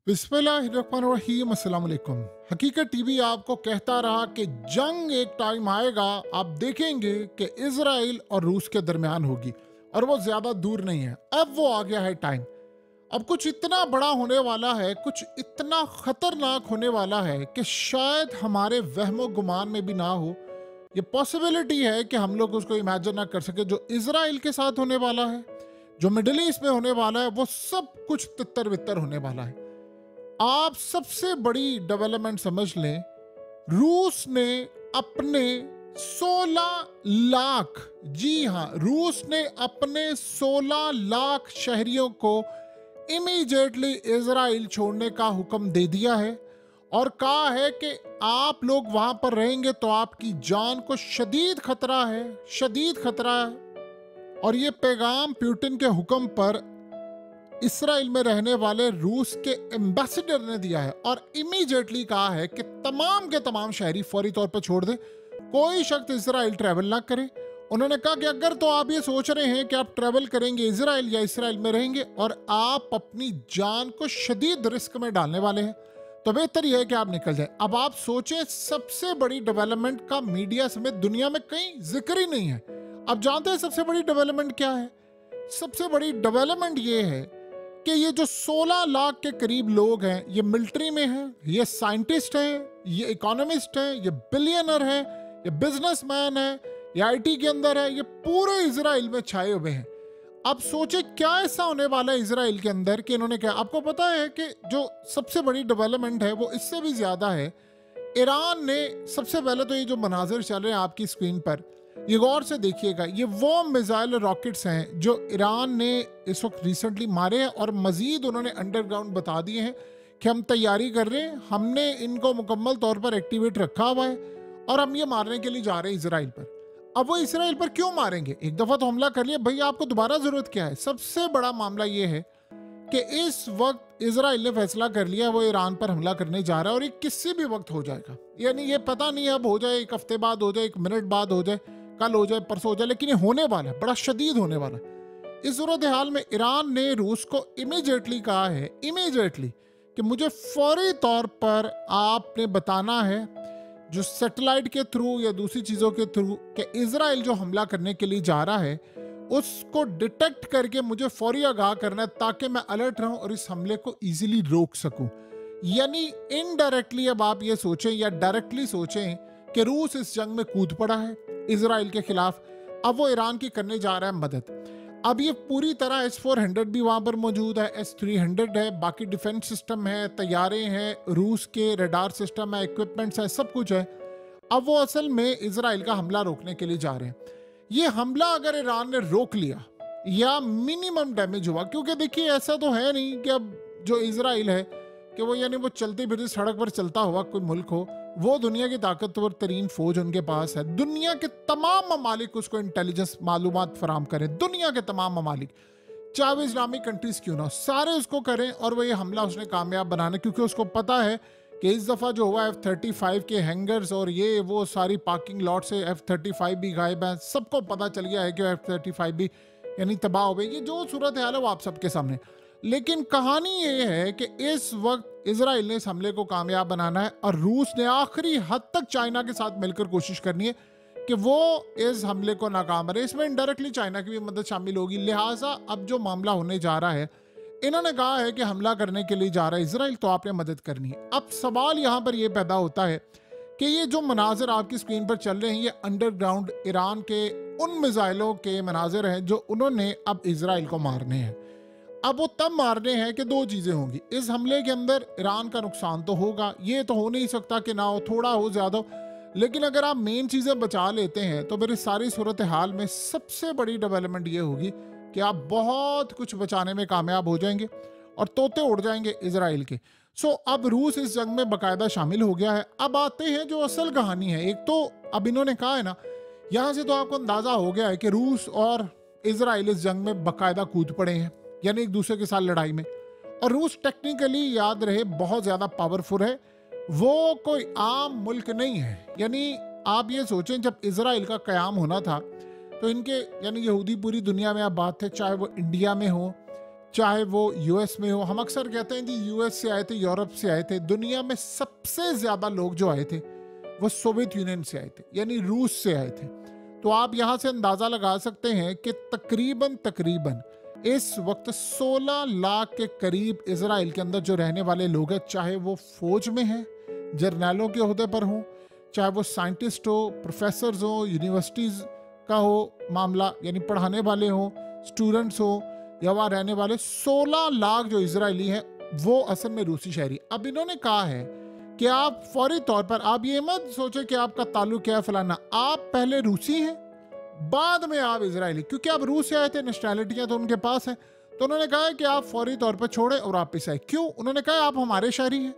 बिस्मिल्लाहिर्रहमानिर्रहीम अस्सलाम वालेकुम। हकीकत टीवी आपको कहता रहा कि जंग एक टाइम आएगा, आप देखेंगे कि इजराइल और रूस के दरमियान होगी और वो ज़्यादा दूर नहीं है। अब वो आ गया है टाइम। अब कुछ इतना बड़ा होने वाला है, कुछ इतना खतरनाक होने वाला है कि शायद हमारे वहमो गुमान में भी ना हो। ये पॉसिबिलिटी है कि हम लोग उसको इमेजिन ना कर सके। जो इजराइल के साथ होने वाला है, जो मिडिल ईस्ट में होने वाला है, वो सब कुछ तितर बितर होने वाला है। आप सबसे बड़ी डेवलपमेंट समझ लें, रूस ने अपने 16 लाख, जी हां, रूस ने अपने 16 लाख शहरियों को इमीडिएटली इजराइल छोड़ने का हुक्म दे दिया है और कहा है कि आप लोग वहां पर रहेंगे तो आपकी जान को शदीद खतरा है, शदीद खतरा है। और ये पैगाम पुतिन के हुक्म पर इसराइल में रहने वाले रूस के एम्बेसडर ने दिया है और इमीडिएटली कहा है कि तमाम के तमाम शहरी फौरी तौर पर छोड़ दें, कोई शख्स इसराइल ट्रैवल ना करे। उन्होंने कहा कि अगर तो आप ये सोच रहे हैं कि आप ट्रैवल करेंगे इसराइल या इसराइल में रहेंगे और आप अपनी जान को शदीद रिस्क में डालने वाले हैं, तो बेहतर यह है कि आप निकल जाएं। अब आप सोचें, सबसे बड़ी डेवलपमेंट का मीडिया समेत दुनिया में कहीं जिक्र ही नहीं है। अब जानते हैं सबसे बड़ी डेवलपमेंट क्या है? सबसे बड़ी डेवलपमेंट ये है कि ये जो 16 लाख के करीब लोग हैं, ये मिलिट्री में हैं, ये साइंटिस्ट हैं, ये इकोनॉमिस्ट हैं, ये बिलियनर हैं, ये बिजनेसमैन हैं, ये आईटी के अंदर है, ये पूरे इजराइल में छाए हुए हैं। अब सोचे क्या ऐसा होने वाला है इजराइल के अंदर कि इन्होंने क्या, आपको पता है कि जो सबसे बड़ी डेवलपमेंट है वो इससे भी ज्यादा है। ईरान ने सबसे पहले तो ये जो मनाजिर चल रहे हैं आपकी स्क्रीन पर, ये गौर से देखिएगा, ये वो मिसाइल रॉकेट्स हैं जो ईरान ने इस वक्त रिसेंटली मारे हैं और मजीद उन्होंने अंडरग्राउंड बता दिए हैं कि हम तैयारी कर रहे हैं, हमने इनको मुकम्मल तौर पर एक्टिवेट रखा हुआ है और हम ये मारने के लिए जा रहे हैं इसराइल पर। अब वो इसराइल पर क्यों मारेंगे? एक दफ़ा तो हमला कर लिया, भैया आपको दोबारा ज़रूरत क्या है? सबसे बड़ा मामला ये है कि इस वक्त इसराइल ने फैसला कर लिया वो ईरान पर हमला करने जा रहा है और ये किसी भी वक्त हो जाएगा। यानी ये पता नहीं अब हो जाए, एक हफ्ते बाद हो जाए, एक मिनट बाद हो जाए, कल हो जाए, परसों हो जाए, लेकिन ये होने वाला है, बड़ा शदीद होने वाला है। इस सूरत हाल में ईरान ने रूस को इमीडिएटली कहा है, इमीडिएटली, कि मुझे फौरी तौर पर आपने बताना है, जो सैटेलाइट के थ्रू या दूसरी चीज़ों के थ्रू, कि इजराइल जो हमला करने के लिए जा रहा है उसको डिटेक्ट करके मुझे फौरी आगाह करना है ताकि मैं अलर्ट रहूं और इस हमले को इजीली रोक सकूं। यानी इनडायरेक्टली अब आप ये सोचें या डायरेक्टली सोचें कि रूस इस जंग में कूद पड़ा है इसराइल के खिलाफ। अब वो ईरान की करने जा रहा है मदद। अब ये पूरी तरह S-400 भी वहां पर मौजूद है, S-300 है, बाकी डिफेंस सिस्टम है, तैयारे हैं, रूस के रडार सिस्टम है, इक्विपमेंट्स है, सब कुछ है। अब वो असल में इसराइल का हमला रोकने के लिए जा रहे हैं। ये हमला अगर ईरान ने रोक लिया या मिनिमम डैमेज हुआ, क्योंकि देखिए ऐसा तो है नहीं कि अब जो इसराइल है कि वो, यानी वो चलती फिरती सड़क पर चलता हुआ कोई मुल्क हो, वो दुनिया की ताकतवर तरीन फौज उनके पास है, दुनिया के तमाम ममालिक उसको इंटेलिजेंस मालूमात फराम करें, दुनिया के तमाम ममालिक, चाहे वो इस्लामिक कंट्रीज क्यों ना हो, सारे उसको करें और वो ये हमला उसने कामयाब बनाना, क्योंकि उसको पता है कि इस दफ़ा जो हुआ F-35 के हैंगर्स और ये वो सारी पार्किंग लॉट से F-35 भी गायब हैं, सबको पता चल गया है कि F-35 भी यानी तबाह हो गई। ये जो सूरत हाल है वो आप सबके सामने। लेकिन कहानी ये है कि इस वक्त इसराइल ने इस हमले को कामयाब बनाना है और रूस ने आखिरी हद तक चाइना के साथ मिलकर कोशिश करनी है कि वो इस हमले को नाकाम करे। इसमें इनडायरेक्टली चाइना की भी मदद शामिल होगी। लिहाजा अब जो मामला होने जा रहा है, इन्होंने कहा है कि हमला करने के लिए जा रहा है इसराइल, तो आपने मदद करनी है। अब सवाल यहाँ पर यह पैदा होता है कि ये जो मनाजिर आपकी स्क्रीन पर चल रहे हैं, ये अंडरग्राउंड ईरान के उन मिसाइलों के मनाजिर हैं जो उन्होंने अब इसराइल को मारने हैं। अब वो तब मारने हैं कि दो चीज़ें होंगी। इस हमले के अंदर ईरान का नुकसान तो होगा, ये तो हो नहीं सकता कि ना हो, थोड़ा हो ज़्यादा हो, लेकिन अगर आप मेन चीज़ें बचा लेते हैं तो फिर इस सारी सूरत हाल में सबसे बड़ी डेवलपमेंट ये होगी कि आप बहुत कुछ बचाने में कामयाब हो जाएंगे और तोते उड़ जाएंगे इसराइल के। अब रूस इस जंग में बाकायदा शामिल हो गया है। अब आते हैं जो असल कहानी है। एक तो अब इन्होंने कहा है ना, यहाँ से तो आपको अंदाज़ा हो गया है कि रूस और इसराइल इस जंग में बाकायदा कूद पड़े हैं, यानी एक दूसरे के साथ लड़ाई में। और रूस टेक्निकली, याद रहे, बहुत ज़्यादा पावरफुल है, वो कोई आम मुल्क नहीं है। यानी आप ये सोचें, जब इसराइल का क़याम होना था तो इनके यानी यहूदी पूरी दुनिया में अब बात है, चाहे वो इंडिया में हो, चाहे वो यूएस में हो। हम अक्सर कहते हैं जी यूएस से आए थे, यूरोप से आए थे। दुनिया में सबसे ज्यादा लोग जो आए थे वो सोवियत यूनियन से आए थे, यानी रूस से आए थे। तो आप यहां से अंदाजा लगा सकते हैं कि तकरीबन इस वक्त 16 लाख के करीब इजराइल के अंदर जो रहने वाले लोग हैं, चाहे वो फौज में हैं, जर्नैलों के ओहदे पर हों, चाहे वो साइंटिस्ट हो, प्रोफेसर्स हो, यूनिवर्सिटीज का हो मामला, यानी पढ़ाने वाले हो, स्टूडेंट्स हो, या वहाँ रहने वाले 16 लाख जो इजरायली हैं वो असल में रूसी शहरी। अब इन्होंने कहा है कि आप फौरी तौर पर, आप ये मत सोचे कि आपका ताल्लुक क्या है फलाना, आप पहले रूसी हैं बाद में आप इजरायली, क्योंकि आप रूस से आए थे, नेशनैलिटियां तो उनके पास है। तो उन्होंने कहा है कि आप फौरी तौर पर छोड़े और वापिस आए। क्यों? उन्होंने कहा आप हमारे शहरी हैं,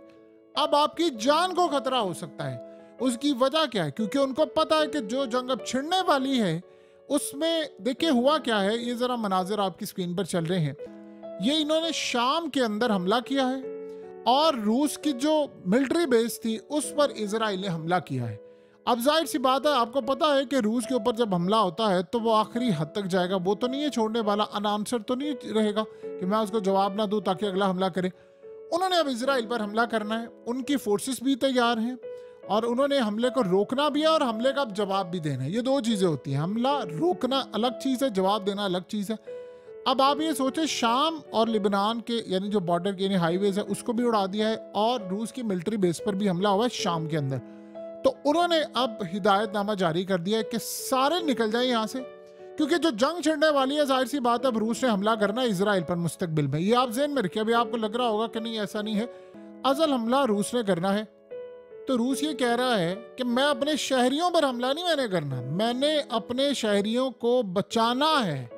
अब आपकी जान को खतरा हो सकता है। उसकी वजह क्या है? क्योंकि उनको पता है कि जो जंग अब छिड़ने वाली है उसमें देखिए हुआ क्या है। ये जरा मनाजिर आपकी स्क्रीन पर चल रहे हैं। ये इन्होंने शाम के अंदर हमला किया है और रूस की जो मिलिट्री बेस थी उस पर इजराइल ने हमला किया है। अब जाहिर सी बात है, आपको पता है कि रूस के ऊपर जब हमला होता है तो वो आखिरी हद तक जाएगा, वो तो नहीं है छोड़ने वाला, अनआंसर तो नहीं रहेगा कि मैं उसको जवाब ना दूं ताकि अगला हमला करे। उन्होंने अब इजराइल पर हमला करना है, उनकी फोर्सेस भी तैयार हैं और उन्होंने हमले को रोकना भी है और हमले का जवाब भी देना है। ये दो चीजें होती हैं, हमला रोकना अलग चीज है, जवाब देना अलग चीज है। अब आप ये सोचे, शाम और लिबनान के यानी जो बॉर्डर के हाईवेज है उसको भी उड़ा दिया है और रूस की मिलिट्री बेस पर भी हमला हुआ है शाम के अंदर। तो उन्होंने अब हिदायतनामा जारी कर दिया है कि सारे निकल जाए यहाँ से, क्योंकि जो जंग छिड़ने वाली है जाहिर सी बात है अब रूस ने हमला करना है इजराइल पर मुस्तकबिल में। ये आप ज़हन में रखिए। अभी आपको लग रहा होगा कि नहीं ऐसा नहीं है, असल हमला रूस ने करना है। तो रूस ये कह रहा है कि मैं अपने शहरियों पर हमला नहीं मैंने करना, मैंने अपने शहरियों को बचाना है।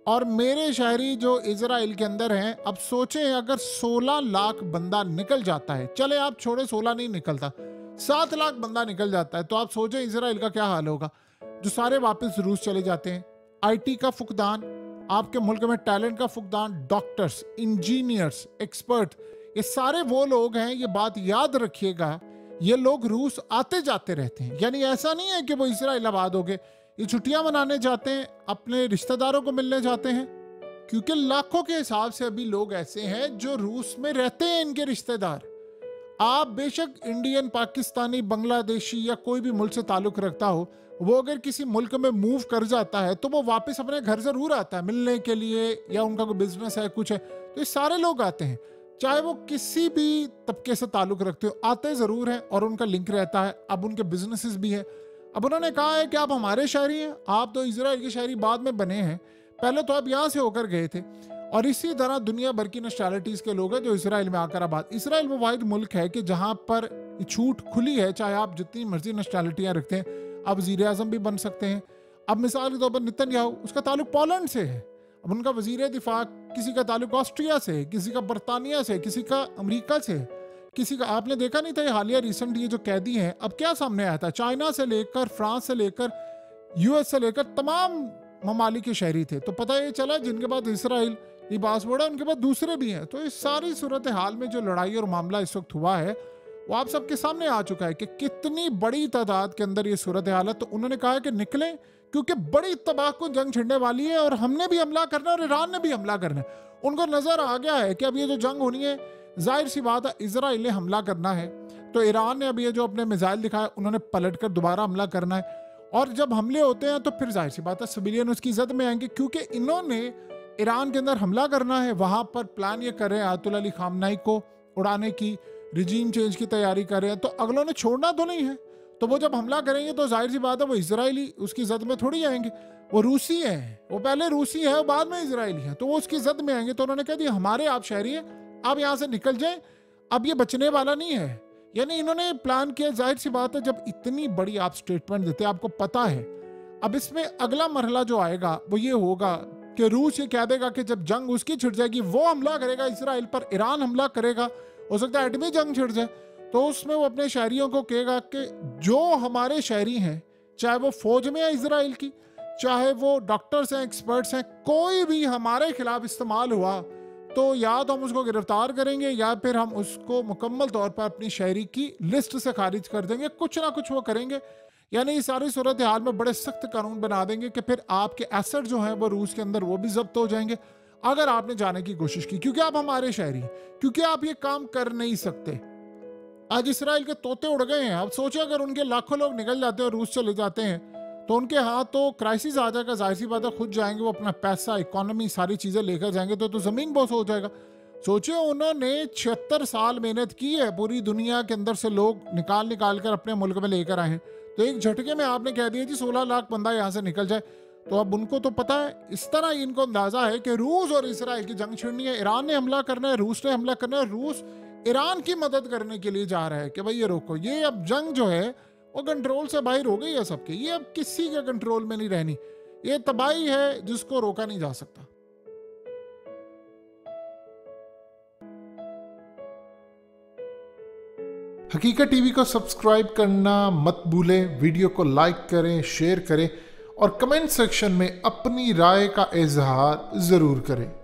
और मेरे शहरी जो इजराइल के अंदर हैं, अब सोचें अगर 16 लाख बंदा निकल जाता है, चले आप छोड़े 16 नहीं निकलता, 7 लाख बंदा निकल जाता है, तो आप सोचें इजराइल का क्या हाल होगा। जो सारे वापस रूस चले जाते हैं, आईटी का फुकदान, आपके मुल्क में टैलेंट का फुकदान, डॉक्टर्स, इंजीनियर्स, एक्सपर्ट, ये सारे वो लोग हैं, ये बात याद रखिएगा, ये लोग रूस आते जाते रहते हैं। यानी ऐसा नहीं है कि वो इजराइल आबाद हो गए, ये छुट्टियां मनाने जाते हैं, अपने रिश्तेदारों को मिलने जाते हैं, क्योंकि लाखों के हिसाब से अभी लोग ऐसे हैं जो रूस में रहते हैं, इनके रिश्तेदार। आप बेशक इंडियन, पाकिस्तानी, बांग्लादेशी या कोई भी मुल्क से ताल्लुक रखता हो, वो अगर किसी मुल्क में मूव कर जाता है तो वो वापस अपने घर जरूर आता है मिलने के लिए, या उनका कोई बिजनेस है कुछ है, तो ये सारे लोग आते हैं, चाहे वो किसी भी तबके से ताल्लुक रखते हो, आते जरूर हैं और उनका लिंक रहता है। अब उनके बिजनेसेस भी है। अब उन्होंने कहा है कि आप हमारे शहरी हैं, आप तो इजराइल के शहरी बाद में बने हैं, पहले तो आप यहाँ से होकर गए थे। और इसी तरह दुनिया भर की नेशनैलिटीज के लोग हैं जो इजराइल में आकर आबाद। इजराइल वो वाहिद मुल्क है कि जहाँ पर छूट खुली है, चाहे आप जितनी मर्जी नेशनैलिटियाँ रखते हैं, आप वजीर आजम भी बन सकते हैं। अब मिसाल के तौर पर नेतन्याहू, उसका ताल्लुक पोलैंड से है, अब उनका वजीर दिफा किसी का ताल्लुक ऑस्ट्रिया से, किसी का बरतानिया से, किसी का अमेरिका से, किसी का आपने देखा नहीं था ये हालिया रिसेंट ये जो कैदी हैं, अब क्या सामने आया था, चाइना से लेकर, फ्रांस से लेकर, यूएस से लेकर तमाम ममालिक के शहरी थे। तो पता ये चला जिनके बाद इसराइल ये पासपोर्ट है उनके बाद दूसरे भी हैं। तो इस सारी सूरत हाल में जो लड़ाई और मामला इस वक्त हुआ है वो आप सबके सामने आ चुका है कि कितनी बड़ी तादाद के अंदर ये सूरत हाल है। तो उन्होंने कहा है कि निकलें, क्योंकि बड़ी तबाहकुन जंग छिड़ने वाली है और हमने भी हमला करना है और ईरान ने भी हमला करना है। उनको नजर आ गया है कि अब ये जो जंग होनी है, जाहिर सी बात है इजराइल ने हमला करना है, तो ईरान ने अब ये जो अपने मिसाइल दिखाया उन्होंने पलट कर दोबारा हमला करना है। और जब हमले होते हैं तो फिर जाहिर सी बात है सिविलियन उसकी जद में आएंगे, क्योंकि इन्होंने ईरान के अंदर हमला करना है, वहां पर प्लान ये कर रहे हैं आयतुल्लाह अली खामनाई को उड़ाने की, रिजीम चेंज की तैयारी कर रहे हैं। तो अगलों ने छोड़ना तो नहीं है, तो वो जब हमला करेंगे तो जाहिर सी बात है वो इजरायली उसकी जद में थोड़ी आएंगे, वो रूसी हैं, वो पहले रूसी है और बाद में इजरायली है, तो वो उसकी जद में आएंगे। तो उन्होंने कह दिया हमारे आप शहरी हैं, आप यहाँ से निकल जाए, अब ये बचने वाला नहीं है। यानी इन्होंने प्लान किया। जाहिर सी बात है जब इतनी बड़ी आप स्टेटमेंट देते हैं, आपको पता है अब इसमें अगला मरहला जो आएगा वो ये होगा कि रूस ये कह देगा कि जब जंग उसकी छिड़ जाएगी वो हमला करेगा इसराइल पर, ईरान हमला करेगा, हो सकता है एटमी जंग छिड़ जाए, तो उसमें वो अपने शहरियों को कहेगा कि जो हमारे शहरी हैं, चाहे वो फौज में है इजराइल की, चाहे वो डॉक्टर्स हैं, एक्सपर्ट्स हैं, कोई भी हमारे खिलाफ इस्तेमाल हुआ तो या तो हम उसको गिरफ्तार करेंगे या फिर हम उसको मुकम्मल तौर पर अपनी शहरी की लिस्ट से खारिज कर देंगे, कुछ ना कुछ वो करेंगे। यानी इस सारी सूरत हाल में बड़े सख्त कानून बना देंगे कि फिर आपके एसेट जो हैं वो रूस के अंदर वो भी जब्त हो जाएंगे। अगर आपने जाने की कोशिश की, क्योंकि आप हमारे शहरी हैं, क्योंकि आप ये काम कर नहीं सकते। आज इसराइल के तोते उड़ गए हैं। अब सोचे अगर उनके लाखों लोग निकल जाते हैं और रूस चले जाते हैं तो उनके हाथ तो क्राइसिस आ जाएगा, जाहिर सी बात है खुद जाएंगे, वो अपना पैसा, इकोनॉमी, सारी चीजें लेकर जाएंगे तो जमीन बोस हो जाएगा। सोचिए उन्होंने 76 साल मेहनत की है, पूरी दुनिया के अंदर से लोग निकाल कर अपने मुल्क में लेकर आए हैं, तो एक झटके में आपने कह दिया जी 16 लाख बंदा यहाँ से निकल जाए। तो अब उनको तो पता है, इस तरह इनको अंदाजा है कि रूस और इसराइल की जंग छिड़नी है, ईरान ने हमला करना है, रूस ने हमला करना है, रूस ईरान की मदद करने के लिए जा रहा है कि भाई ये रोको। ये अब जंग जो है वो कंट्रोल से बाहर हो गई है सबके, ये अब किसी के कंट्रोल में नहीं रहनी। ये तबाही है जिसको रोका नहीं जा सकता। हकीकत टीवी को सब्सक्राइब करना मत भूलें, वीडियो को लाइक करें, शेयर करें और कमेंट सेक्शन में अपनी राय का इजहार जरूर करें।